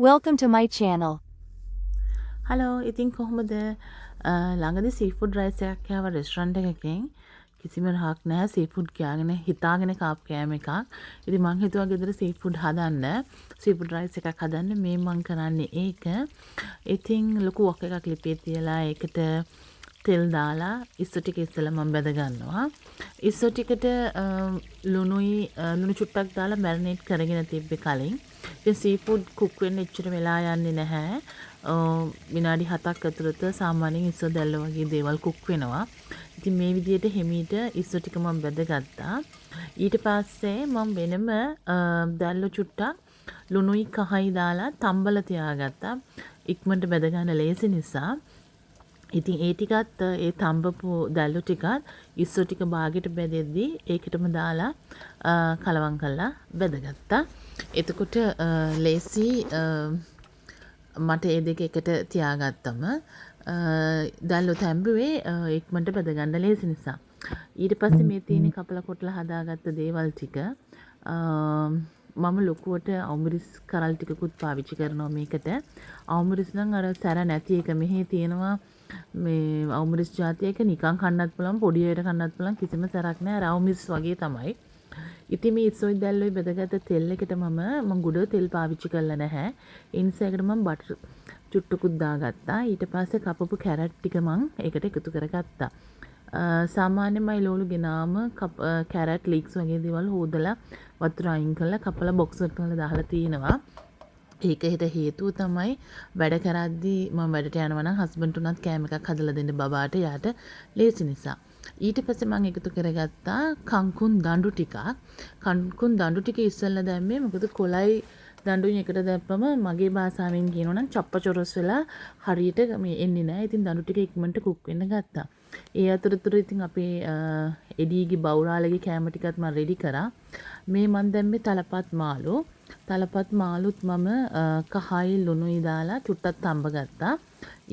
Welcome to my channel. Hello ඉතින් කොහොමද ළඟදි seafood rice එකක් කෑවා රෙස්ටොරන්ට් එකකින් කිසිම රහක් නැහැ සීෆුඩ් කෑගෙන හිතාගෙන කාප් කෑම එකක්. ඉතින් මං හිතුවා ගෙදර සීෆුඩ් හදන්න සීෆුඩ් රයිස් එකක් හදන්න මේ මං කරන්නේ ඒක. ඉතින් ලොකු වොක් එකක් ලිපේ තියලා ඒකට තෙල් දාලා ඉස්සු ටික ඉස්සෙල්ලා මම බැද ගන්නවා. ඉස්සු ටිකට ලුණු චුට්ටක් දාලා මැරිනේට් කරගෙන තිබ්බේ කලින්. ඉතින් සීෆුඩ් කුක් වෙන්න එච්චර වෙලා යන්නේ නැහැ. විනාඩි 7ක් ඇතුළත සාමාන්‍යයෙන් ඉස්සු දැල්ල වගේ දේවල් කුක් වෙනවා. ඉතින් මේ විදිහට හිමීට ඉස්සු ටික මම බැදගත්තා. ඊට පස්සේ මම වෙනම දැල්ල චුට්ටක් ලුණුයි කහයි දාලා තම්බලා තියාගත්තා. ඉක්මනට බැද ගන්න ලේසි නිසා. ඉතින් ඒ ටිකත් ඒ තම්බපු දැල්ලු ටිකත් ඉස්සු ටික බාගෙට බෙදෙද්දී ඒකටම දාලා කලවම් කරලා බෙදගත්තා. එතකොට ලේසි මට ඒ දෙක එකට තියාගත්තම දැල්ලු තැඹුවේ ඉක්මනට බෙදගන්න ලේසි නිසා. ඊට පස්සේ මේ තියෙන කපලා කොටලා හදාගත්ත දේවල් ටික මම ලොකුවට අවුමිරිස් කරල් ටිකකුත් පාවිච්චි කරනවා මේකට. අවුමිරිස් නම් අර සැර නැති එක මෙහි තියෙනවා මේ අවුමිරිස් జాතියක නිකන් කන්නත් පුළුවන් පොඩි වෙලට කන්නත් පුළුවන් කිසිම සැරක් නැහැ. අර අවුමිරිස් වගේ තමයි. ඉතින් මේ ඉස්සොයි දැල්ලුයි බෙදගත්ත තෙල් එකට මම ගුඩ තෙල් පාවිච්චි කරලා නැහැ. ඒ නිසා ඒකට මම බටර් චුට්ටකුත් දාගත්තා. ඊට පස්සේ කපපු කැරට් ටික මම ඒකට එකතු කරගත්තා. සාමාන්‍යයෙන් මම ලෝලු ගෙනාම කැරට් ලීක්ස් වගේ දේවල් හොදලා වතුර අයින් කරලා කපලා බොක්ස් එකට දාලා තියෙනවා. ඒකට හේතුව තමයි වැඩ කරද්දී මම වැඩට යනවා නම් හස්බන්ඩ් උනත් කෑම එකක් හදලා දෙන්න බබාට යාට ලේසි නිසා. ඊට පස්සේ මම එකතු කරගත්තා කංකුන් දඬු ටිකක්. කංකුන් දඬු ටික ඉස්සෙල්ලා දැම්මේ මොකද කොළයි දඬුන් එකට දැම්පම මගේ භාෂාවෙන් කියනවා නම් චප්පචොරස් වෙලා හරියට මේ එන්නේ නැහැ. ඉතින් දඬු ටික ඉක්මනට කුක් වෙන්න ගත්තා. ඒ අතරතුර ඉතින් අපේ එඩීගේ බවුරාලගේ කෑම ටිකත් මම රෙඩි කරා. මේ මන් දැම්මේ තලපත් මාළු. තලපත් මාළුත් මම කහයි ලුණුයි දාලා චුට්ටක් තඹ ගත්තා.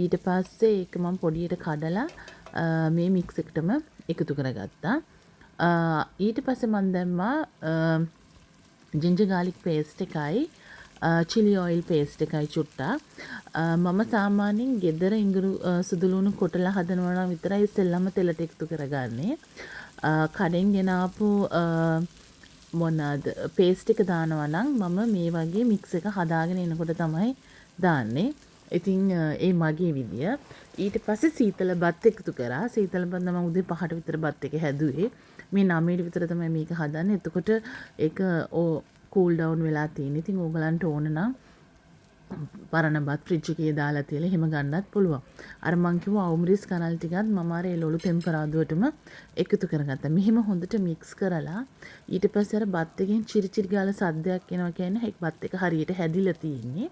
ඊට පස්සේ ඒක මම පොඩියට කඩලා මේ මික්ස් එකටම එකතු කරගත්තා. ඊට පස්සේ මම දැම්මා ජින්ජර් ගාලික් පේස්ට් එකයි චිලි ඔයිල් පේස්ට් එකයි චුට්ටක්. මම සාමාන්‍යයෙන් ගෙදර ඉඟුරු සුදු ලුණු කොටලා හදනවා නම් විතරයි ඉස්සෙල්ලාම තෙලට එකතු කරගන්නේ. කඩෙන් ගෙනාපු මොනවාද පේස්ට් එක දානවා නම් මම මේ වගේ මික්ස් එක හදාගෙන එනකොට තමයි දාන්නේ. ඉතින් ඒ මගේ විදිය. ඊට පස්සේ සීතල බත් එකතු කරා. සීතල බත් නම් උදේ 5ට විතර බත් එක හැදුවේ. මේ 9ට විතර තමයි මේක හදන්නේ. එතකොට ඒක කූල් ඩවුන් වෙලා තියෙන. ඉතින් ඕගලන්ට ඕන නම් පරණ බත් ෆ්‍රිජ් එකේ දාලා තියලා එහෙම ගන්නත් පුළුවන්. අර මං කිව්ව අවුමිරිස් කනල් ටිකත් මම අර ඒ ලොලු ටෙම්පරාදුවටම එකතු කරගත්තා. මෙහෙම හොඳට මික්ස් කරලා ඊට පස්සේ අර බත් එකෙන් චිරි චිරි ගාලා සද්දයක් එනවා කියන්නේ ඒ බත් එක හරියට හැදිලා තියෙන්නේ.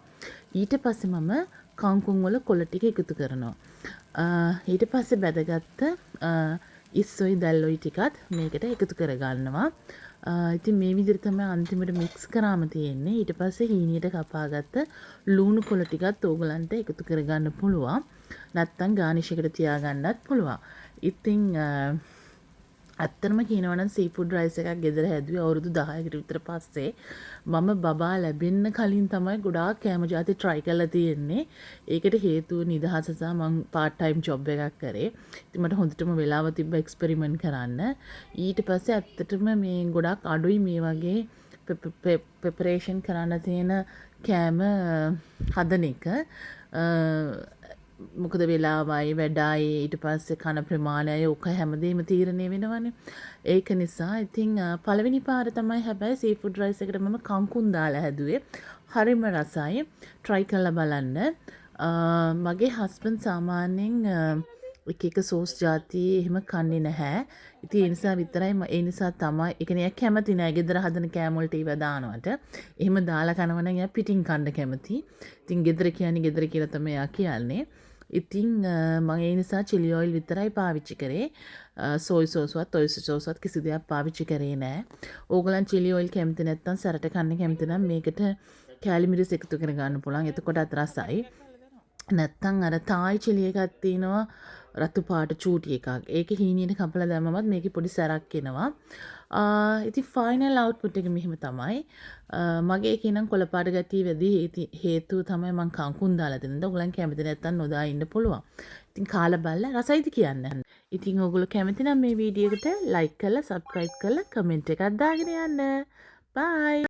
ඊට පස්සේ මම කංකුම් වල කොළ ටික එකතු කරනවා. ඊට පස්සේ බැදගත්ත ඉස්සොයි දැල්ලොයි ටිකත් මේකට එකතු කරගන්නවා. ඉතින් මේ විදිහට තමයි අන්තිමට මික්ස් කරාම තියෙන්නේ. ඊට පස්සේ හීනියට කපාගත්ත ලුණු කොළ ටිකත් ඕගලන්ට එකතු කරගන්න පුළුවන්. නැත්තම් ගානිෂ් එකට තියාගන්නත් පුළුවන්. ඉතින් ඇත්තටම කියනවා නම් සීෆුඩ් රයිස් එකක් ගෙදර හැදුවේ අවුරුදු 10කට විතර පස්සේ. මම බබා ලැබෙන්න කලින් තමයි ගොඩාක් කෑම ಜಾති try කරලා තියෙන්නේ. ඒකට හේතුව නිදහස සහ මම part time job එකක් කරේ. ඉතින් මට හොඳටම වෙලාව තිබ්බ එක්ස්පෙරිමන්ට් කරන්න. ඊට පස්සේ ඇත්තටම මේ ගොඩාක් අඩුයි මේ වගේ ප්‍රෙපරේෂන් කරන්න තියෙන කෑම හදන එක. මොකද වෙලාවයි වැඩයි ඊට පස්සේ කන ප්‍රමාණයයි ඔක හැමදේම තීරණය වෙනවනේ. ඒක නිසා ඉතින් පළවෙනි පාර තමයි හැබැයි සීෆුඩ් රයිස් එකට මම කංකුන් දාලා හැදුවේ. හරිම රසයි. try කරලා බලන්න. මගේ හස්බන්ඩ් සාමාන්‍යයෙන් එක එක සෝස් ಜಾති එහෙම කන්නේ නැහැ. ඉතින් ඒ නිසා විතරයි ඒ නිසා තමයි ඒ කියන්නේ කැමති නෑ ගෙදර හදන කෑම වලට ඒව දානවට. එහෙම දාලා කනවා නම් එයා පිටින් කන්න කැමති. ඉතින් ගෙදර කියන්නේ ගෙදර කියලා තමයි එයා කියන්නේ. ඉතින් මම ඒ නිසා චිලි ඔයිල් විතරයි පාවිච්චි කරේ. සෝයි සෝස්වත් ඔයස්ටර් සෝස්වත් කිසි දෙයක් පාවිච්චි කරේ නෑ. ඕගලන් චිලි ඔයිල් කැමති නැත්නම් සැරට කන්න කැමති නම් මේකට කැලි මිරිස් එකතු කර ගන්න පුළුවන්. එතකොටත් රසයි. නැත්තම් අර තායි චිලි එකක් තියෙනවා රතු පාට චූටි එකක්. ඒකේ හීනියට කපලා දැම්මමත් මේකේ පොඩි සැරක් එනවා. ඉතින් ෆයිනල් අවුට්පුට් එක මෙහෙම තමයි. මගේ එකේ නම් කොළ පාට ගතිය වැඩි හේතුව තමයි මං කංකුන් දාලා දෙන්නේ. ඔයගොල්ලන් කැමති නැත්තම් නොදා ඉන්න පුළුවන්. ඉතින් කාලා බලලා රසයිද කියන්න. ඉතින් ඔයගොල්ලෝ කැමති නම් මේ වීඩියෝ එකට ලයික් කරලා සබ්ස්ක්‍රයිබ් කරලා කමෙන්ට් එකක් දාගෙන යන්න. බයි.